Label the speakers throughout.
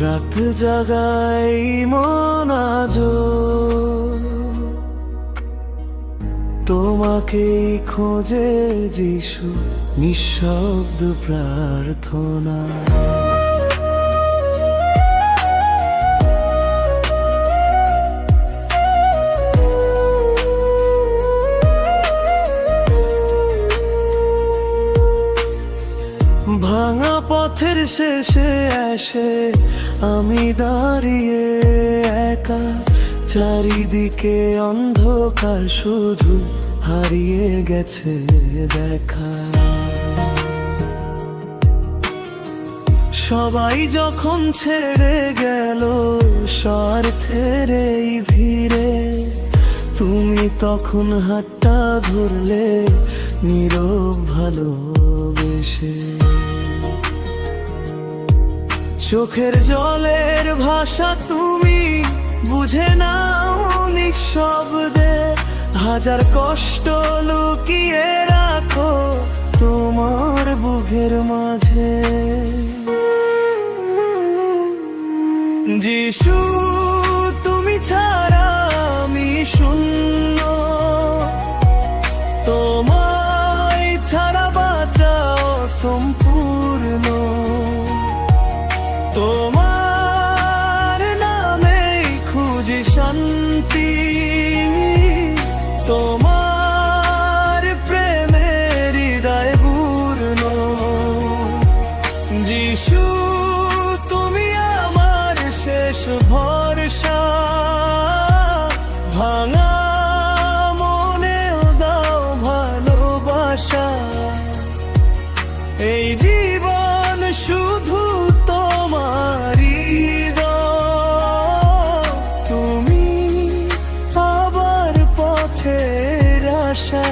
Speaker 1: রাত জাগাই মন আজো তোমাকেই খোঁজে যিশু নিঃশব্দ প্রার্থনা। ভাঙা পথের শেষে এসে আমি দাঁড়িয়ে একা, চারিদিকে অন্ধকার, শুধু হারিয়ে গেছে দেখা। সবাই যখন ছেড়ে গেল স্বার্থের এই ভিড়ে, তুমি তখন হাতটা ধরলে নীরব ভালোবেসে। চোখের জলের ভাষা তুমি বুঝে নাও নিঃশব্দে, হাজার কষ্ট লুকিয়ে রাখো তোমার বুকের মাঝে। যিশু তুমি ছাড়া আমি শূন্য, তোমায় ছাড়া বাঁচা অসম্পূর্ণ। তোমার নামেই খুঁজি শান্তি, তোমার প্রেমের হৃদয় পূর্ণ। যিশু তুমি আমার শেষ ভরসা, ভাঙা মনেও দাও ভালোবাসা। এই জীবন শুধু তোমারই দাও, তুমি আবার পথের আশা।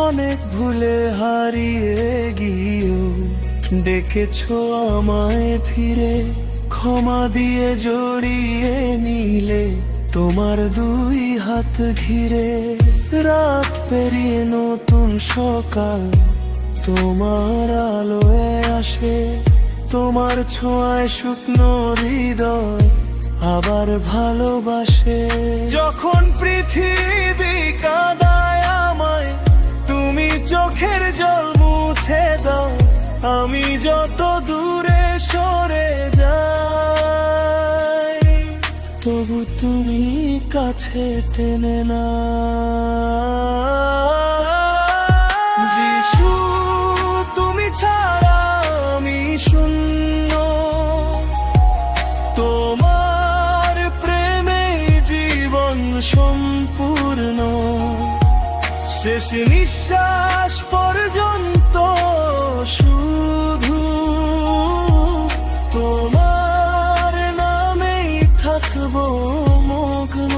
Speaker 1: অনেক ভুলে হারিয়ে গিয়েও ডেকেছো আমায় ফিরে, ক্ষমা দিয়ে জড়িয়ে নিলে তোমার দুই হাত ঘিরে। রাত পেরিয়ে নতুন সকাল, তোমার আলোয় আসে, তোমার ছোঁয়ায় শুকনো হৃদয় আবার ভালোবাসে। যখন পৃথিবী কাঁদায় আমায়, তুমি চোখের জল মুছে দাও। আমি যত দূরে সরে যাই, তবু তুমি কাছে টেনে না। যিশু তুমি ছাড়া আমি শূন্য, তোমার প্রেমে জীবন সম্পূর্ণ। শেষ নিঃশ্বাস পর্যন্ত শুধু তোমার নামেই থাকবো মগ্ন।